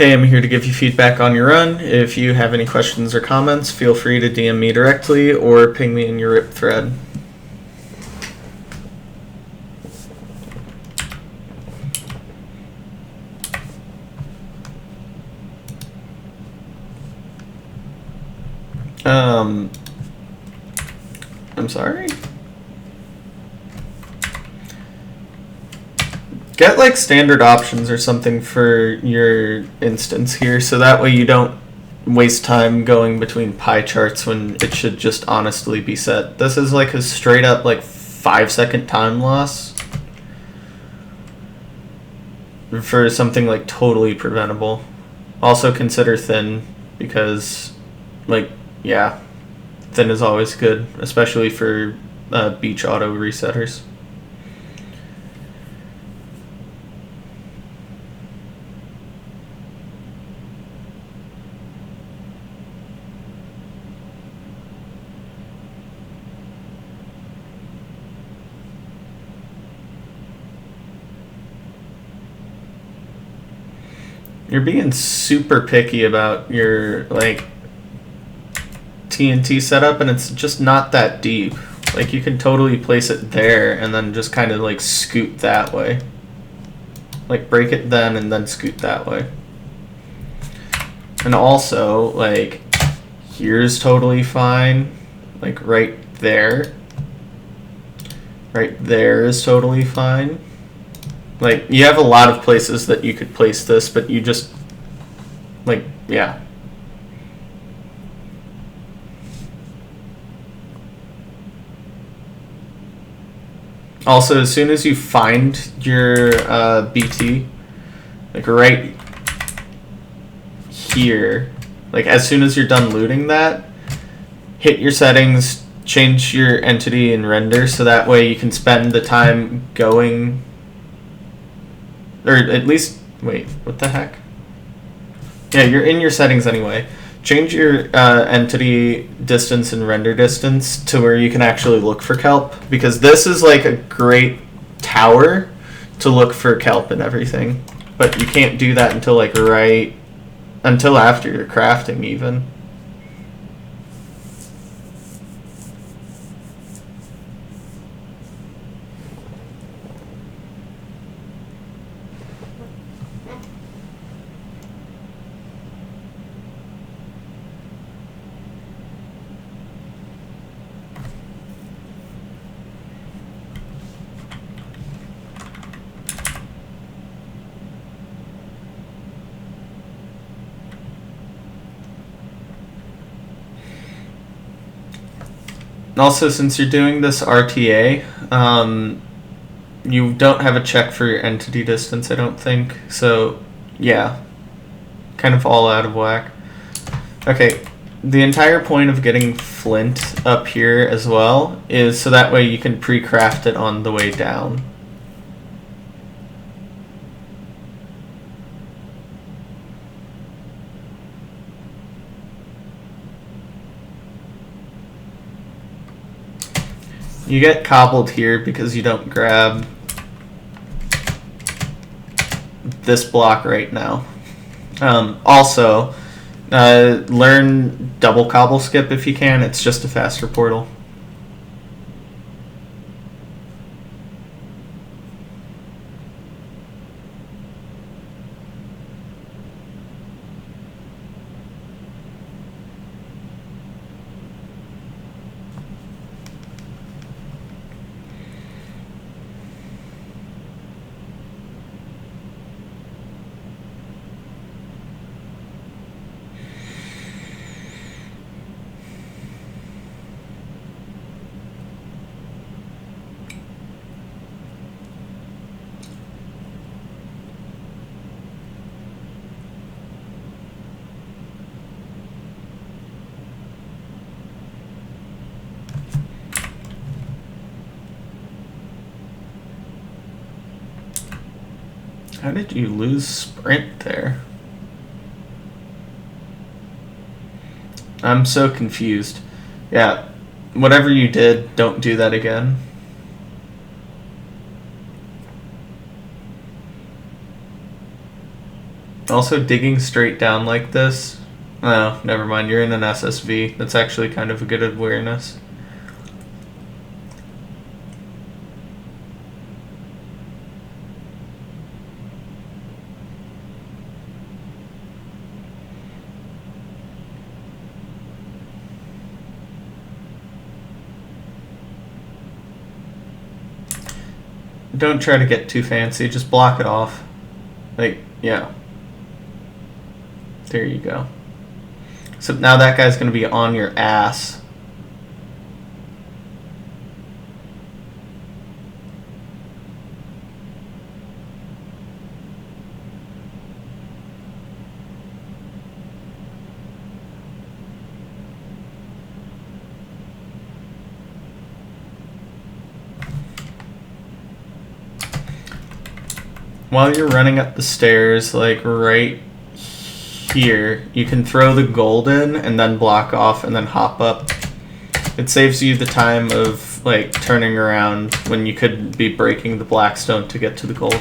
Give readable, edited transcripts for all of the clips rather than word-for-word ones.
Hey, I'm here to give you feedback on your run. If you have any questions or comments, feel free to DM me directly or ping me in your RIP thread. I'm sorry? Get like standard options or something for your instance here, so that way you don't waste time going between pie charts when it should just honestly be set. This is like a straight up like 5-second time loss for something like totally preventable. Also consider thin, because like, yeah, thin is always good, especially for beach auto resetters. You're being super picky about your like TNT setup, and it's just not that deep. Like, you can totally place it there and then just kind of like scoot that way. Like, break it then and then scoot that way. And also, like, here's totally fine. Like, right there. Right there is totally fine. Like, you have a lot of places that you could place this, but you just, like, yeah. Also, as soon as you find your BT, like right here, like as soon as you're done looting that, hit your settings, change your entity and render, so that way you can spend the time going, or at least, wait, what the heck? Yeah, you're in your settings anyway. Change your entity distance and render distance to where you can actually look for kelp, because this is like a great tower to look for kelp and everything, but you can't do that until like until after you're crafting even. Also, since you're doing this RTA, you don't have a check for your entity distance, I don't think. So, yeah, kind of all out of whack. Okay, the entire point of getting flint up here as well is so that way you can pre-craft it on the way down. You get cobbled here because you don't grab this block right now. Also, learn double cobble skip if you can. It's just a faster portal. How did you lose sprint there? I'm so confused. Yeah, whatever you did, don't do that again. Also, digging straight down like this. Oh, never mind. You're in an SSV. That's actually kind of a good awareness. Don't try to get too fancy. Just block it off. Like, yeah. There you go. So now that guy's going to be on your ass. While you're running up the stairs, like right here, you can throw the gold in and then block off and then hop up. It saves you the time of like turning around when you could be breaking the blackstone to get to the gold.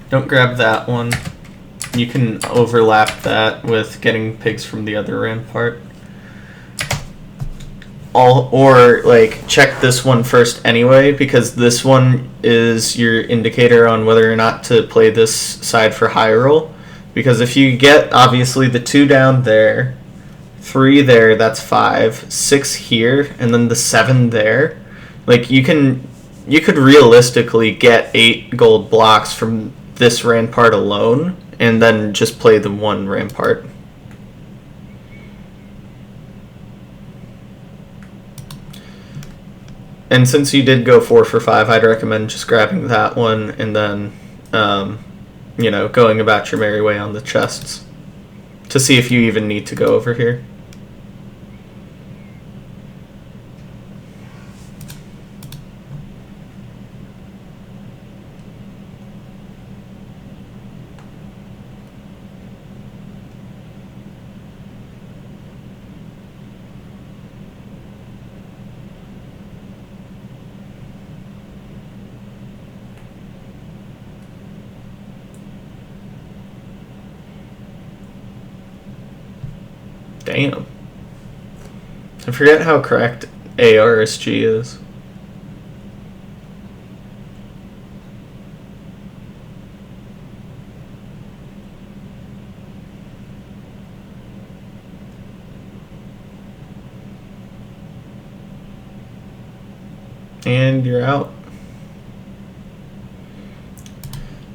Don't grab that one. You can overlap that with getting pigs from the other rampart. Or like check this one first anyway, because this one is your indicator on whether or not to play this side for high roll. Because if you get obviously the 2 down there, 3 there, that's 5, 6 here, and then the 7 there, like you could realistically get 8 gold blocks from this rampart alone, and then just play the 1 rampart. And since you did go 4 for 5, I'd recommend just grabbing that one and then, you know, going about your merry way on the chests to see if you even need to go over here. Damn. I forget how correct AreSGee is. And you're out.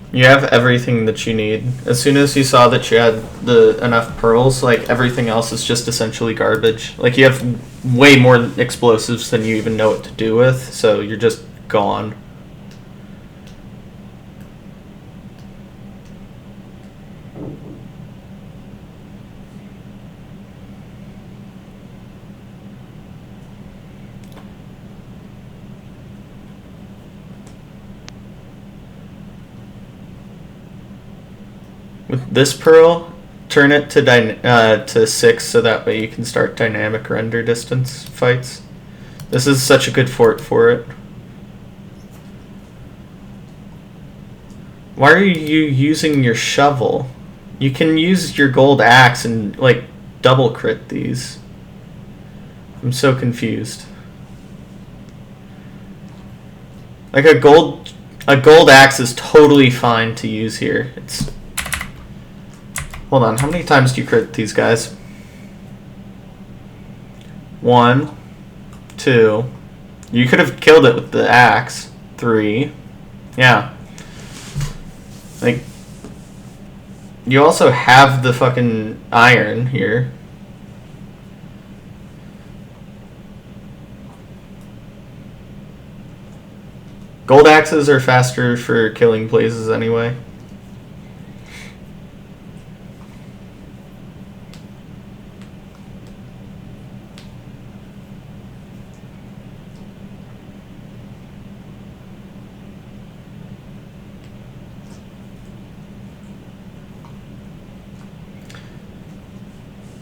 You have everything that you need. As soon as you saw that you had enough pearls, like everything else is just essentially garbage. Like you have way more explosives than you even know what to do with, so you're just gone. With this pearl, turn it to 6 so that way you can start dynamic render distance fights. This is such a good fort for it. Why are you using your shovel? You can use your gold axe and like double crit these. I'm so confused. Like a gold axe is totally fine to use here. It's Hold on, how many times do you crit these guys? 1, 2. You could have killed it with the axe. 3. Yeah. Like, you also have the fucking iron here. Gold axes are faster for killing blazes anyway.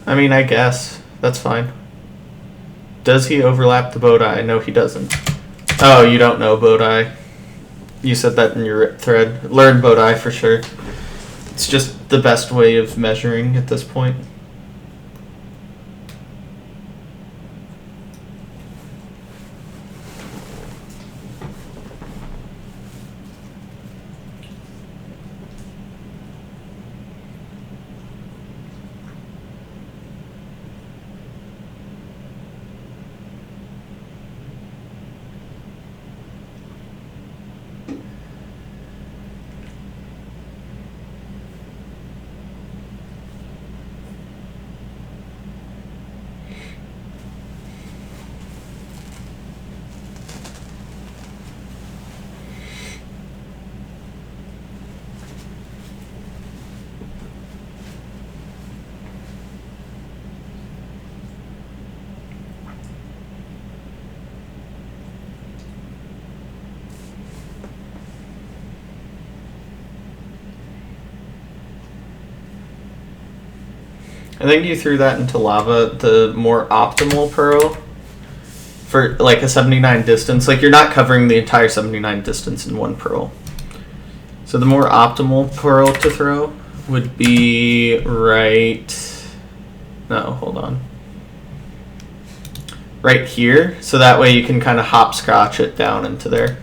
I mean, I guess. That's fine. Does he overlap the Bodai? No, he doesn't. Oh, you don't know Bodai. You said that in your thread. Learn Bodai for sure. It's just the best way of measuring at this point. I think you threw that into lava, the more optimal pearl for like a 79 distance. Like you're not covering the entire 79 distance in one pearl. So the more optimal pearl to throw would be right... No, hold on. Right here. So that way you can kind of hopscotch it down into there.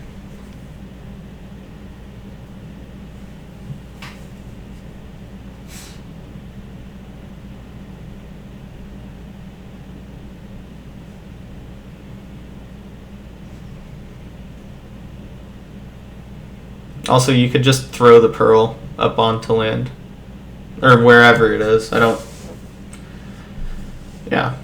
Also, you could just throw the pearl up onto land. Or wherever it is. I don't... Yeah.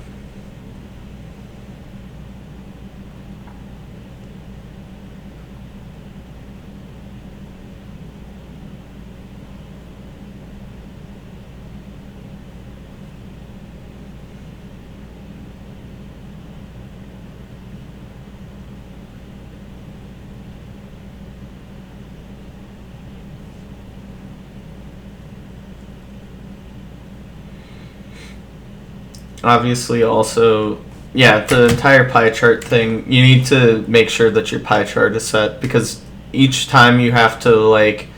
Obviously also, yeah, the entire pie chart thing, you need to make sure that your pie chart is set, because each time you have to like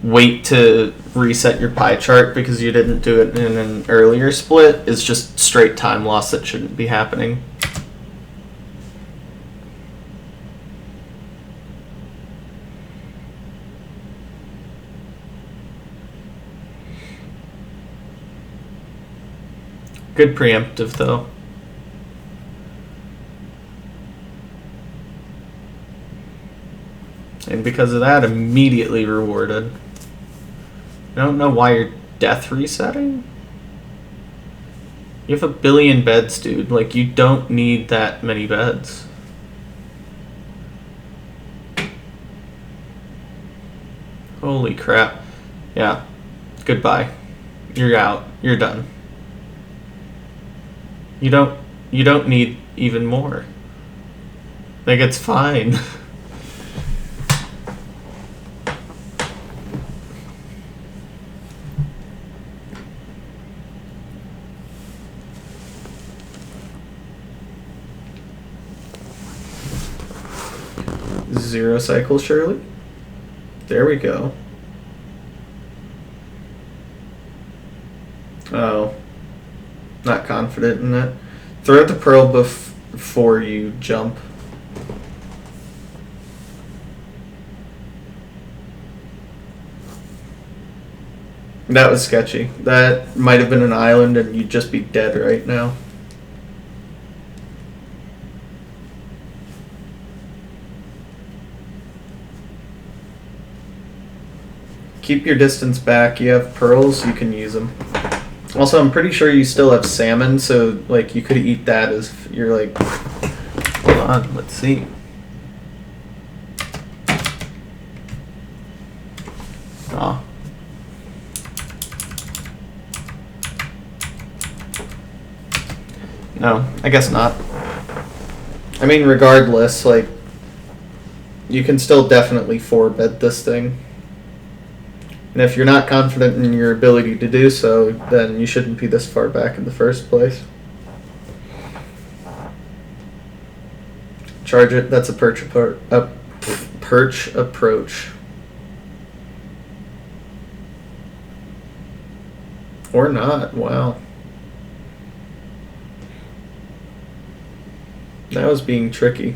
wait to reset your pie chart because you didn't do it in an earlier split is just straight time loss that shouldn't be happening. Good preemptive, though. And because of that, immediately rewarded. I don't know why you're death resetting. You have 1 billion beds, dude. Like, you don't need that many beds. Holy crap. Yeah. Goodbye. You're out. You're done. You don't need even more. Like, it's fine. Zero cycle, surely? There we go. Oh. Not confident in that. Throw the pearl before you jump. That was sketchy. That might have been an island and you'd just be dead right now. Keep your distance back. You have pearls, you can use them. Also, I'm pretty sure you still have salmon, so like you could eat that as you're like. Hold on, let's see. Oh. No, I guess not. I mean, regardless, like you can still definitely 4-bed this thing. And if you're not confident in your ability to do so, then you shouldn't be this far back in the first place. Charge it. That's a perch approach. Or not. Wow. That was being tricky.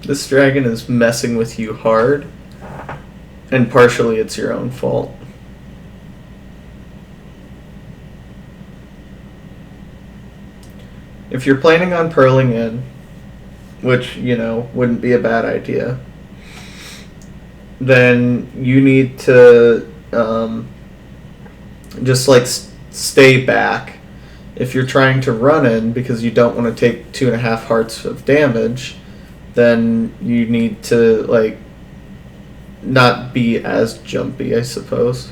This dragon is messing with you hard, and partially it's your own fault. If you're planning on purling in, which, you know, wouldn't be a bad idea, then you need to just like stay back. If you're trying to run in because you don't want to take 2.5 hearts of damage, then you need to like not be as jumpy, I suppose.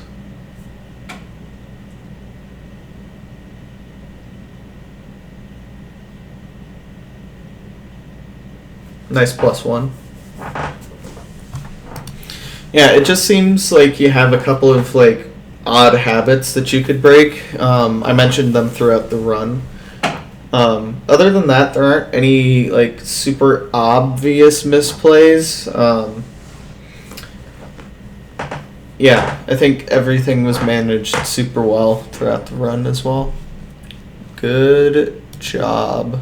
Nice +1. Yeah, it just seems like you have a couple of like odd habits that you could break. I mentioned them throughout the run. Other than that, there aren't any like super obvious misplays. Yeah, I think everything was managed super well throughout the run as well. Good job.